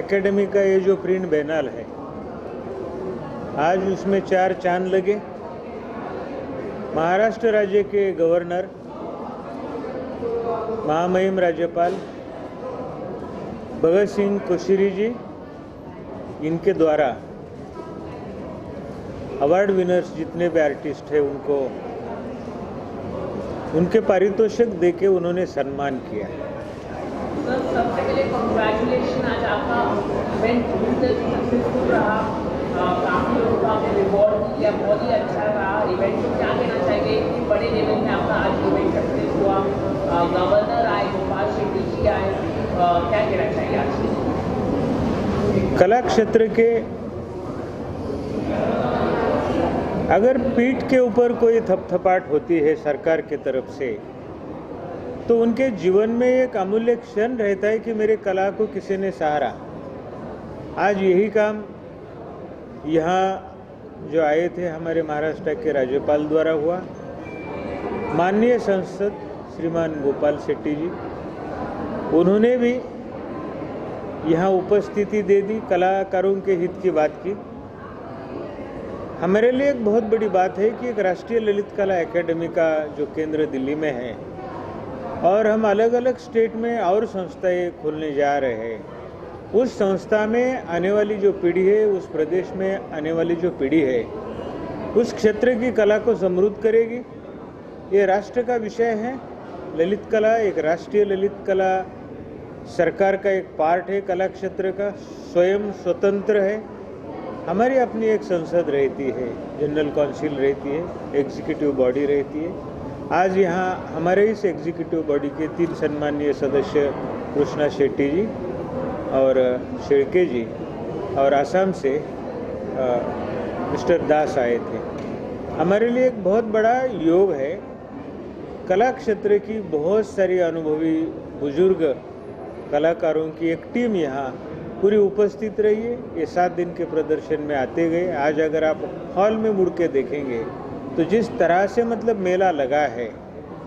Academy का ये जो प्रिंट बैनर है, आज उसमें 4 चांद लगे। महाराष्ट्र राज्य के गवर्नर, महामहिम राज्यपाल भगत सिंह कोश्यारी जी, इनके द्वारा अवार्ड विनर्स जितने भी आर्टिस्ट हैं उनको उनके पारितोषिक देके उन्होंने सम्मान किया। सर, सबसे पहले कांग्रेचुलेशन, आज आपका इवेंट सक्सेसफुल रहा, काफ़ी लोगों को आपने रिवॉर्ड किया, बहुत ही अच्छा रहा इवेंट। तो क्या कहना चाहिए, इतने बड़े लेवल में आपका आज इवेंट सक्सेस हुआ, गवर्नर आए, गोपाल शेट्टी जी आए, क्या कहना चाहिए आज? कला क्षेत्र के अगर पीठ के ऊपर कोई थपथपाट होती है सरकार की तरफ से, तो उनके जीवन में एक अमूल्य क्षण रहता है कि मेरे कला को किसी ने सहारा। आज यही काम यहाँ जो आए थे हमारे महाराष्ट्र के राज्यपाल द्वारा हुआ। माननीय सांसद श्रीमान गोपाल शेट्टी जी, उन्होंने भी यहाँ उपस्थिति दे दी, कलाकारों के हित की बात की। हमारे लिए एक बहुत बड़ी बात है कि एक राष्ट्रीय ललित कला एकेडमी का जो केंद्र दिल्ली में है और हम अलग अलग स्टेट में और संस्थाएं खोलने जा रहे हैं, उस संस्था में आने वाली जो पीढ़ी है, उस प्रदेश में आने वाली जो पीढ़ी है, उस क्षेत्र की कला को समृद्ध करेगी। ये राष्ट्र का विषय है। ललित कला एक राष्ट्रीय ललित कला सरकार का एक पार्ट है, कला क्षेत्र का स्वयं स्वतंत्र है। हमारी अपनी एक संसद रहती है, जनरल काउंसिल रहती है, एग्जीक्यूटिव बॉडी रहती है। आज यहाँ हमारे इस एग्जीक्यूटिव बॉडी के 3 सम्मानीय सदस्य कृष्णा शेट्टी जी और शेड़के जी और आसाम से मिस्टर दास आए थे। हमारे लिए एक बहुत बड़ा योग है। कला क्षेत्र की बहुत सारी अनुभवी बुजुर्ग कलाकारों की एक टीम यहाँ पूरी उपस्थित रही है। ये 7 दिन के प्रदर्शन में आते गए। आज अगर आप हॉल में मुड़ के देखेंगे तो जिस तरह से मतलब मेला लगा है,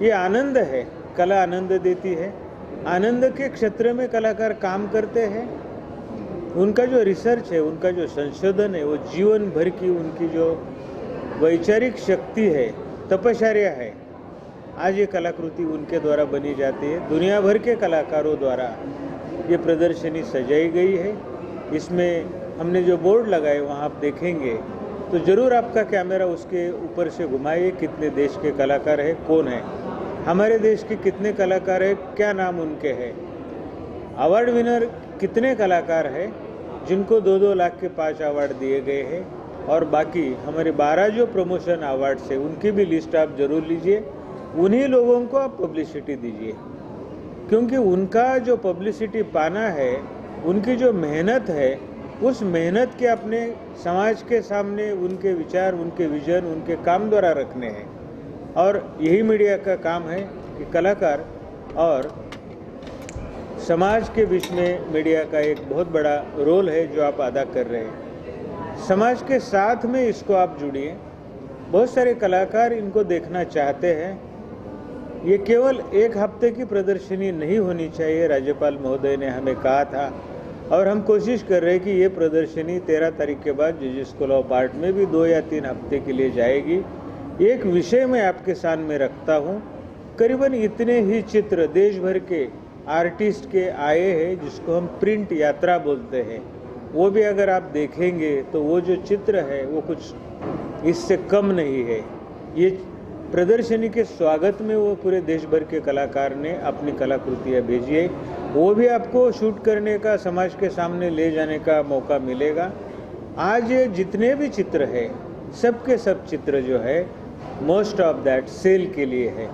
ये आनंद है। कला आनंद देती है। आनंद के क्षेत्र में कलाकार काम करते हैं। उनका जो रिसर्च है, उनका जो संशोधन है, वो जीवन भर की उनकी जो वैचारिक शक्ति है, तपश्चर्या है, आज ये कलाकृति उनके द्वारा बनी जाती है। दुनिया भर के कलाकारों द्वारा ये प्रदर्शनी सजाई गई है। इसमें हमने जो बोर्ड लगाए वहाँ आप देखेंगे तो ज़रूर आपका कैमरा उसके ऊपर से घुमाइए। कितने देश के कलाकार हैं, कौन है, हमारे देश के कितने कलाकार हैं, क्या नाम उनके हैं, अवार्ड विनर कितने कलाकार हैं जिनको 2-2 लाख के 5 अवार्ड दिए गए हैं, और बाकी हमारे 12 जो प्रमोशन अवार्ड्स हैं उनकी भी लिस्ट आप जरूर लीजिए। उन्हीं लोगों को आप पब्लिसिटी दीजिए, क्योंकि उनका जो पब्लिसिटी पाना है, उनकी जो मेहनत है, उस मेहनत के अपने समाज के सामने उनके विचार, उनके विजन, उनके काम द्वारा रखने हैं। और यही मीडिया का काम है कि कलाकार और समाज के बीच में मीडिया का एक बहुत बड़ा रोल है जो आप अदा कर रहे हैं। समाज के साथ में इसको आप जुड़िए। बहुत सारे कलाकार इनको देखना चाहते हैं। ये केवल 1 हफ्ते की प्रदर्शनी नहीं होनी चाहिए, राज्यपाल महोदय ने हमें कहा था, और हम कोशिश कर रहे हैं कि ये प्रदर्शनी 13 तारीख के बाद जज स्कूल ऑफ आर्ट में भी 2 या 3 हफ्ते के लिए जाएगी। एक विषय मैं आपके सामने रखता हूँ। करीबन इतने ही चित्र देश भर के आर्टिस्ट के आए हैं, जिसको हम प्रिंट यात्रा बोलते हैं। वो भी अगर आप देखेंगे तो वो जो चित्र है वो कुछ इससे कम नहीं है। ये प्रदर्शनी के स्वागत में वो पूरे देश भर के कलाकार ने अपनी कलाकृतियाँ भेजी है। वो भी आपको शूट करने का, समाज के सामने ले जाने का मौका मिलेगा। आज जितने भी चित्र है, सबके सब चित्र जो है मोस्ट ऑफ दैट सेल के लिए है।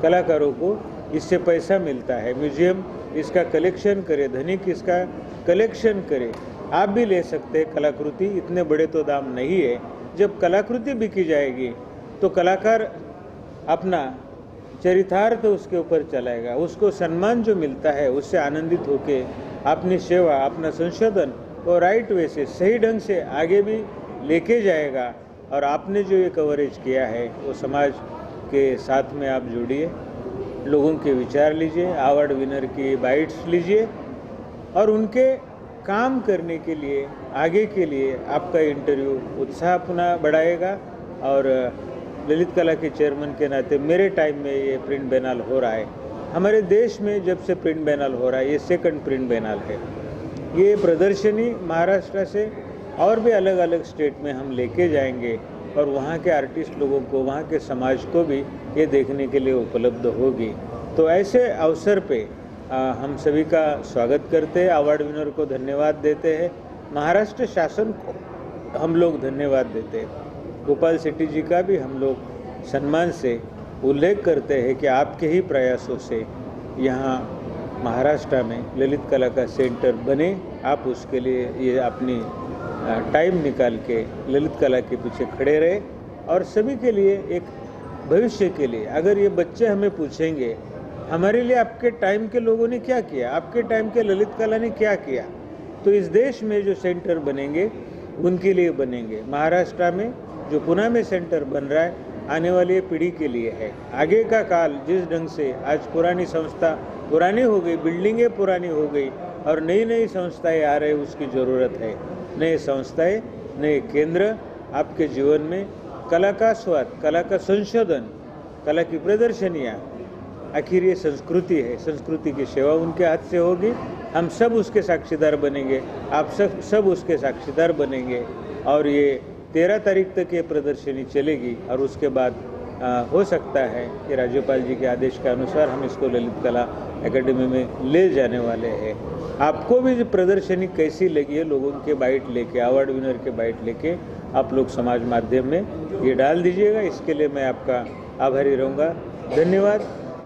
कलाकारों को इससे पैसा मिलता है। म्यूजियम इसका कलेक्शन करे, धनिक इसका कलेक्शन करे। आप भी ले सकते हैं कलाकृति, इतने बड़े तो दाम नहीं है। जब कलाकृति बिकी जाएगी तो कलाकार अपना चरितार्थ उसके ऊपर चलाएगा, उसको सम्मान जो मिलता है उससे आनंदित होके अपनी सेवा, अपना संशोधन वो राइट वे से, सही ढंग से आगे भी लेके जाएगा। और आपने जो ये कवरेज किया है वो समाज के साथ में आप जुड़िए, लोगों के विचार लीजिए, अवार्ड विनर की बाइट्स लीजिए और उनके काम करने के लिए, आगे के लिए आपका इंटरव्यू उत्साह अपना बढ़ाएगा। और ललित कला के चेयरमैन के नाते मेरे टाइम में ये प्रिंट बैनाल हो रहा है। हमारे देश में जब से प्रिंट बैनाल हो रहा है, ये सेकंड प्रिंट बैनाल है। ये प्रदर्शनी महाराष्ट्र से और भी अलग अलग स्टेट में हम लेके जाएंगे और वहाँ के आर्टिस्ट लोगों को, वहाँ के समाज को भी ये देखने के लिए उपलब्ध होगी। तो ऐसे अवसर पे हम सभी का स्वागत करते हैं, अवार्ड विनर को धन्यवाद देते हैं, महाराष्ट्र शासन को हम लोग धन्यवाद देते हैं, गोपाल शेट्टी जी का भी हम लोग सम्मान से उल्लेख करते हैं कि आपके ही प्रयासों से यहाँ महाराष्ट्र में ललित कला का सेंटर बने। आप उसके लिए ये अपनी टाइम निकाल के ललित कला के पीछे खड़े रहे और सभी के लिए एक भविष्य के लिए। अगर ये बच्चे हमें पूछेंगे हमारे लिए आपके टाइम के लोगों ने क्या किया, आपके टाइम के ललित कला ने क्या किया, तो इस देश में जो सेंटर बनेंगे उनके लिए बनेंगे। महाराष्ट्र में जो पुणे में सेंटर बन रहा है आने वाली पीढ़ी के लिए है। आगे का काल जिस ढंग से आज पुरानी संस्था पुरानी हो गई, बिल्डिंगें पुरानी हो गई और नई नई संस्थाएं आ रही, उसकी ज़रूरत है। नए संस्थाएं, नए केंद्र आपके जीवन में कला का स्वाद, कला का संशोधन, कला की प्रदर्शनियाँ, आखिर ये संस्कृति है। संस्कृति की सेवा उनके हाथ से होगी। हम सब उसके साक्षीदार बनेंगे, आप सब उसके साक्षीदार बनेंगे और ये 13 तारीख तक ये प्रदर्शनी चलेगी और उसके बाद हो सकता है कि राज्यपाल जी के आदेश के अनुसार हम इसको ललित कला एकेडमी में ले जाने वाले हैं। आपको भी जो प्रदर्शनी कैसी लगी है, लोगों के बाइट लेके, अवार्ड विनर के बाइट लेके आप लोग समाज माध्यम में ये डाल दीजिएगा। इसके लिए मैं आपका आभारी रहूँगा। धन्यवाद।